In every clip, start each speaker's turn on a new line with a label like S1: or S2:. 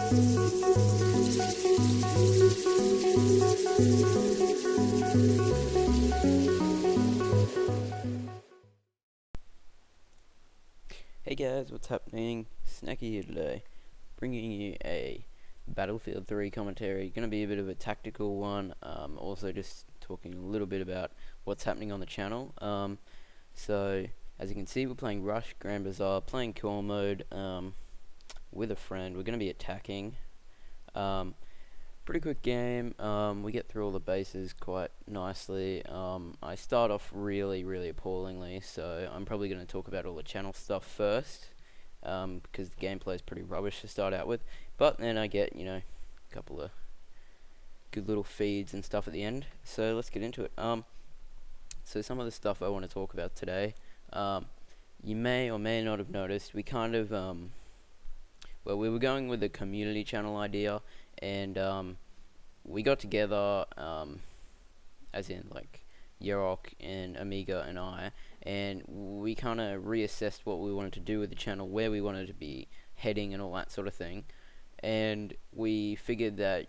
S1: Hey guys, what's happening? Snacky here today, bringing you a Battlefield 3 commentary. Going to be a bit of a tactical one, also just talking a little bit about what's happening on the channel. So, as you can see, we're playing Rush, Grand Bazaar, playing Core Mode with a friend. We're going to be attacking. Pretty quick game. We get through all the bases quite nicely. I start off really appallingly, so I'm probably going to talk about all the channel stuff first, because the gameplay is pretty rubbish to start out with. But then I get, a couple of good little feeds and stuff at the end. So let's get into it. So some of the stuff I want to talk about today, you may or may not have noticed, we kind of, well, we were going with the community channel idea, and we got together, as in like Yerok and Amiga and I, and we kind of reassessed what we wanted to do with the channel, where we wanted to be heading and all that sort of thing. And we figured that,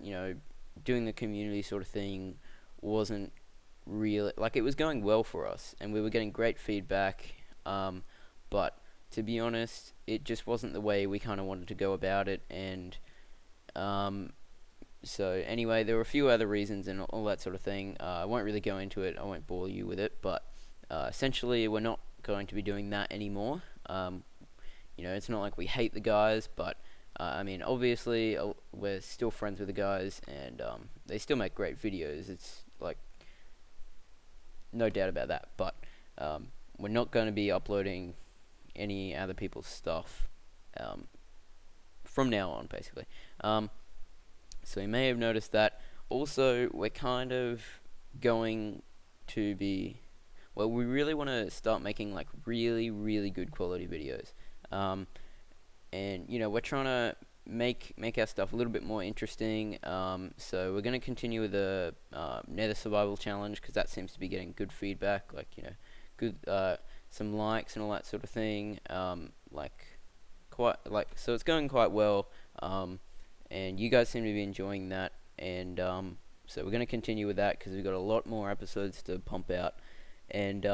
S1: doing the community sort of thing wasn't really, like, it was going well for us and we were getting great feedback, but to be honest, it just wasn't the way we kind of wanted to go about it. And so anyway, there were a few other reasons and all that sort of thing. I won't really go into it, I won't bore you with it, but essentially we're not going to be doing that anymore. It's not like we hate the guys, but I mean, obviously we're still friends with the guys, and they still make great videos. It's like, no doubt about that, but we're not going to be uploading any other people's stuff from now on, basically. So you may have noticed that. Also, we're kind of going to be, well, we really want to start making like really good quality videos, and we're trying to make our stuff a little bit more interesting. So we're going to continue with the Nether Survival Challenge, because that seems to be getting good feedback, like, good, some likes and all that sort of thing. So it's going quite well, and you guys seem to be enjoying that, and so we're going to continue with that, because we've got a lot more episodes to pump out, and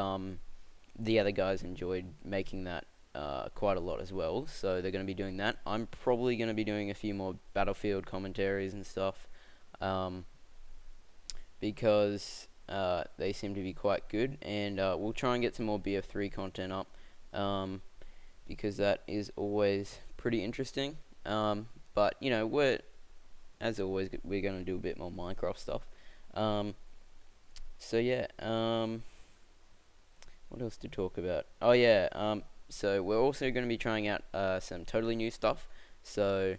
S1: the other guys enjoyed making that quite a lot as well, so they're going to be doing that. I'm probably going to be doing a few more Battlefield commentaries and stuff, because they seem to be quite good, and we'll try and get some more BF3 content up, because that is always pretty interesting. But we're, as always, we're going to do a bit more Minecraft stuff. So yeah, what else to talk about? Oh yeah, so we're also going to be trying out some totally new stuff. So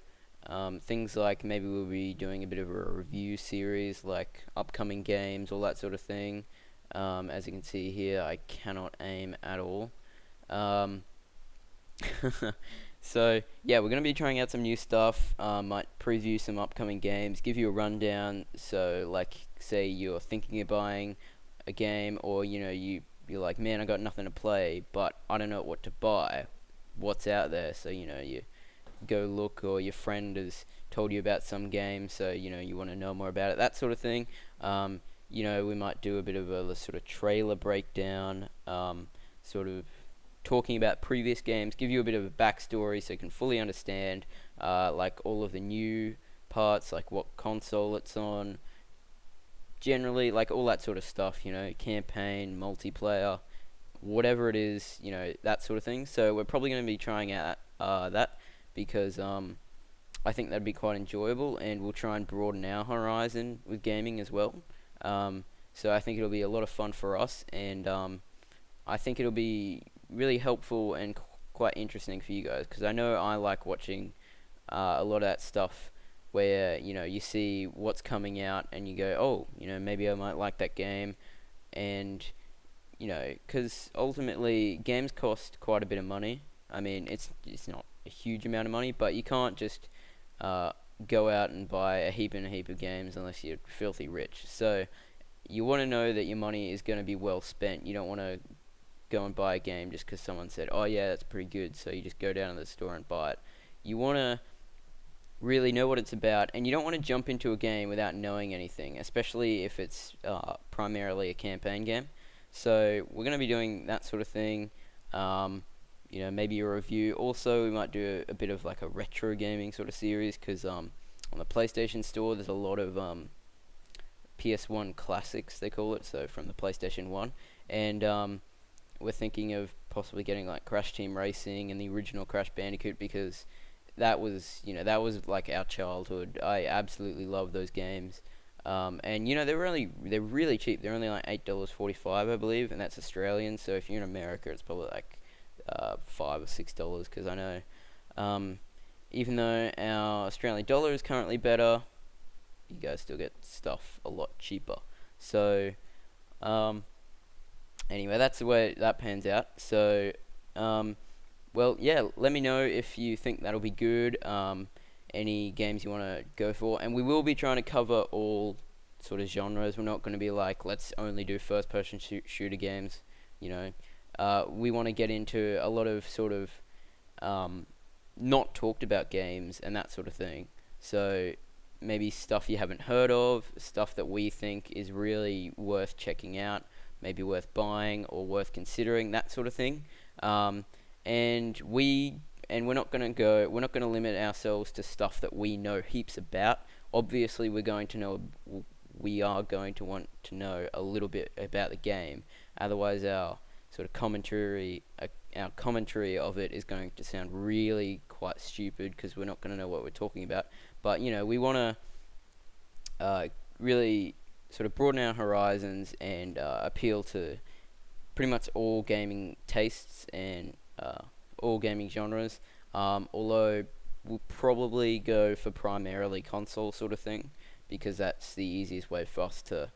S1: things like, maybe we'll be doing a bit of a review series, like upcoming games, all that sort of thing. As you can see here, I cannot aim at all. So yeah, we're going to be trying out some new stuff, might preview some upcoming games, give you a rundown. So like, say you're thinking of buying a game, or you're like, man, I got nothing to play, but I don't know what to buy, what's out there. So you go look, or your friend has told you about some game, so you want to know more about it, that sort of thing. We might do a bit of a sort of trailer breakdown, sort of talking about previous games, give you a bit of a backstory so you can fully understand, like, all of the new parts, like what console it's on, generally, like, all that sort of stuff, campaign, multiplayer, whatever it is, that sort of thing. So we're probably going to be trying out that, because I think that'd be quite enjoyable, and we'll try and broaden our horizon with gaming as well. So I think it'll be a lot of fun for us, and I think it'll be really helpful and quite interesting for you guys, because I know I like watching a lot of that stuff where you see what's coming out and you go, oh, maybe I might like that game, and because ultimately games cost quite a bit of money. I mean, it's not a huge amount of money, but you can't just go out and buy a heap of games unless you're filthy rich. So you want to know that your money is going to be well spent. You don't want to go and buy a game just because someone said, oh yeah, that's pretty good, so you just go down to the store and buy it. You want to really know what it's about, and you don't want to jump into a game without knowing anything, especially if it's primarily a campaign game. So we're going to be doing that sort of thing. Um, maybe a review. Also, we might do a bit of like a retro gaming sort of series because on the PlayStation Store, there's a lot of PS1 classics they call it. So from the PlayStation 1, and we're thinking of possibly getting like Crash Team Racing and the original Crash Bandicoot because that was like our childhood. I absolutely love those games. And they're really cheap. They're only like $8.45, I believe, and that's Australian. So if you're in America, it's probably like $5 or $6 because I know, um, even though our Australian dollar is currently better, you guys still get stuff a lot cheaper. So um, anyway, that's the way that pans out. So um, well, yeah, let me know if you think that'll be good. Any games you want to go for, and we will be trying to cover all sort of genres. We're not going to be like, let's only do first-person shooter games. You know, we want to get into a lot of sort of um, not talked about games and that sort of thing. So maybe stuff you haven't heard of, stuff that we think is really worth checking out, maybe worth buying or worth considering, that sort of thing. Um, and we're not gonna limit ourselves to stuff that we know heaps about. Obviously, we are going to want to know a little bit about the game. Otherwise, our commentary of it is going to sound really quite stupid because we're not going to know what we're talking about. But we want to really sort of broaden our horizons and appeal to pretty much all gaming tastes and all gaming genres. Although we'll probably go for primarily console sort of thing because that's the easiest way for us to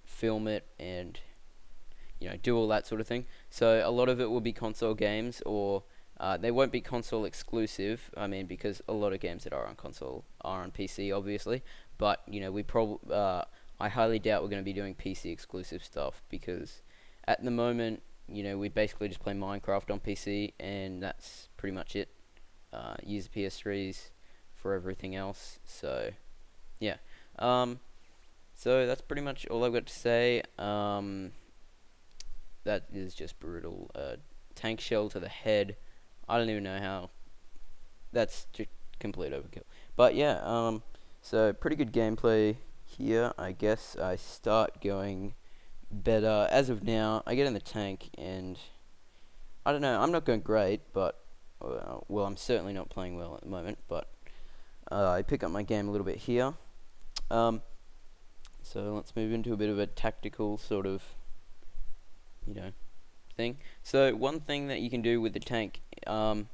S1: film it and do all that sort of thing. So a lot of it will be console games, or they won't be console exclusive. I mean, because a lot of games that are on console are on PC, obviously. But I highly doubt we're going to be doing PC exclusive stuff because at the moment, we basically just play Minecraft on PC, and that's pretty much it. Use the PS3s for everything else. So yeah. So that's pretty much all I've got to say. That is just brutal. Tank shell to the head. I don't even know how. That's just complete overkill. But yeah, so pretty good gameplay here. I guess I start going better. As of now, I get in the tank and I don't know. I'm not going great, but well, I'm certainly not playing well at the moment. But I pick up my game a little bit here. So let's move into a bit of a tactical sort of thing. So one thing that you can do with the tank, the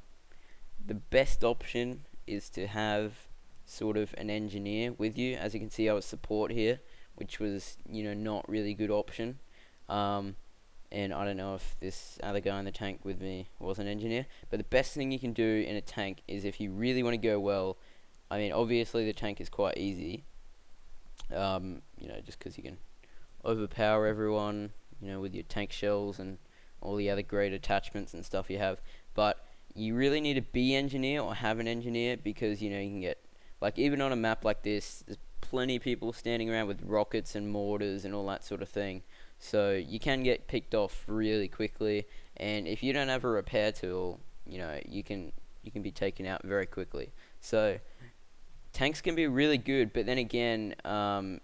S1: best option is to have sort of an engineer with you. As you can see, I was support here, which was not really good option. And I don't know if this other guy in the tank with me was an engineer, but the best thing you can do in a tank is if you really want to go well. I mean, obviously the tank is quite easy. Just because you can overpower everyone, with your tank shells and all the other great attachments and stuff you have. But you really need to be engineer or have an engineer because you can get, like, even on a map like this, there's plenty of people standing around with rockets and mortars and all that sort of thing. So you can get picked off really quickly, and if you don't have a repair tool, you can be taken out very quickly. So tanks can be really good, but then again, here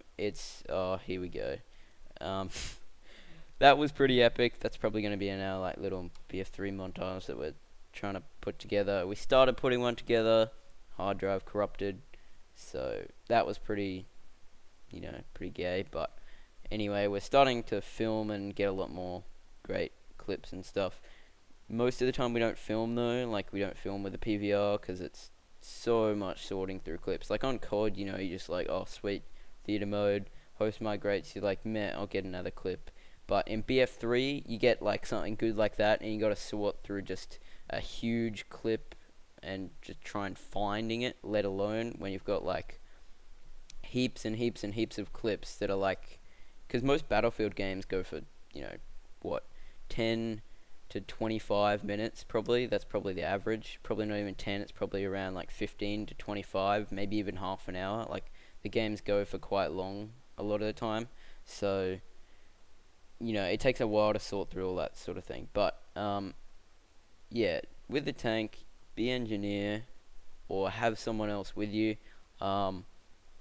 S1: we go. That was pretty epic. That's probably going to be in our little BF3 montage that we're trying to put together. We started putting one together, hard drive corrupted, so that was pretty gay. But anyway, we're starting to film and get a lot more great clips and stuff. Most of the time we don't film though, we don't film with a PVR because it's so much sorting through clips. Like on COD, you're just like, oh sweet, theater mode, host migrates, you're like, meh, I'll get another clip. But in BF3, you get something good like that, and you got to sort through just a huge clip and just try and finding it. Let alone when you've got heaps and heaps and heaps of clips that are because most Battlefield games go for what 10 to 25 minutes probably. That's probably the average. Probably not even 10. It's probably around like 15 to 25, maybe even half an hour. Like the games go for quite long a lot of the time. So, it takes a while to sort through all that sort of thing. But yeah, with the tank, be engineer or have someone else with you. Um,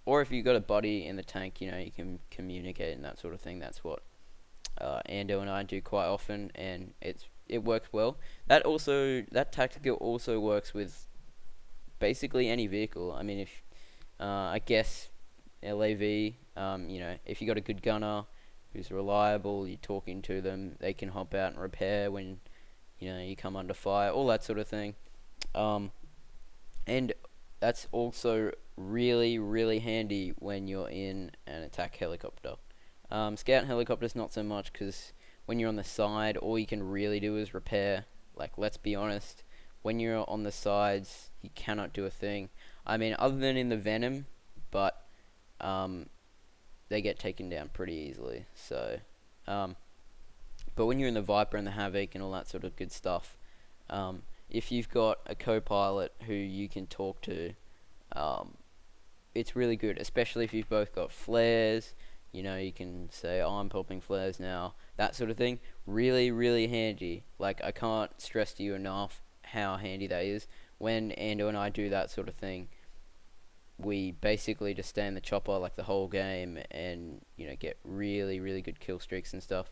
S1: or if you've got a buddy in the tank, you can communicate and that sort of thing. That's what Ando and I do quite often, and it works well. That tactical also works with basically any vehicle. I mean, if I guess LAV, if you got a good gunner who's reliable, you're talking to them, they can hop out and repair when you come under fire, all that sort of thing. Um, and that's also really, really handy when you're in an attack helicopter. Scout helicopters not so much because when you're on the side, all you can really do is repair. Like, let's be honest, when you're on the sides, you cannot do a thing. I mean, other than in the Venom, but um, they get taken down pretty easily. So, but when you're in the Viper and the Havoc and all that sort of good stuff, if you've got a co-pilot who you can talk to, um, it's really good, especially if you've both got flares. You can say, oh, I'm popping flares now, that sort of thing. Really, really handy. Like, I can't stress to you enough how handy that is. When Ando and I do that sort of thing, we basically just stay in the chopper like the whole game and, get really, really good kill streaks and stuff.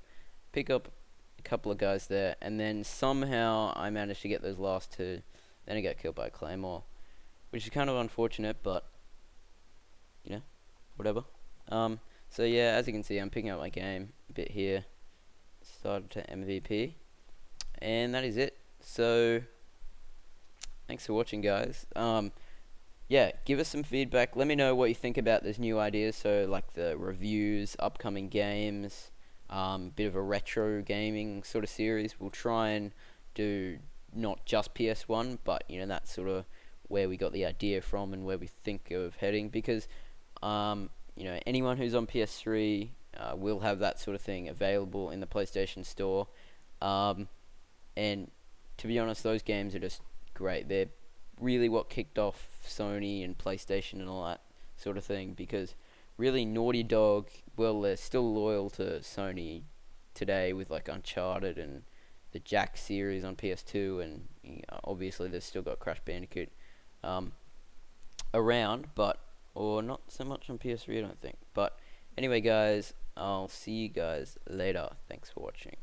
S1: Pick up a couple of guys there, and then somehow I managed to get those last two. Then I got killed by a Claymore, which is kind of unfortunate, but, whatever. So yeah, as you can see, I'm picking up my game a bit here. Started to MVP, and that is it. So thanks for watching, guys. Yeah, give us some feedback. Let me know what you think about these new ideas. So like the reviews, upcoming games, bit of a retro gaming sort of series. We'll try and do not just PS1, but that's sort of where we got the idea from and where we think of heading, because anyone who's on PS3 will have that sort of thing available in the PlayStation Store. And to be honest, those games are just great. They're really what kicked off Sony and PlayStation and all that sort of thing, because really Naughty Dog, well, they're still loyal to Sony today with like Uncharted and the Jack series on PS2, and obviously they've still got Crash Bandicoot around, or not so much on PS3, I don't think. But anyway, guys, I'll see you guys later. Thanks for watching.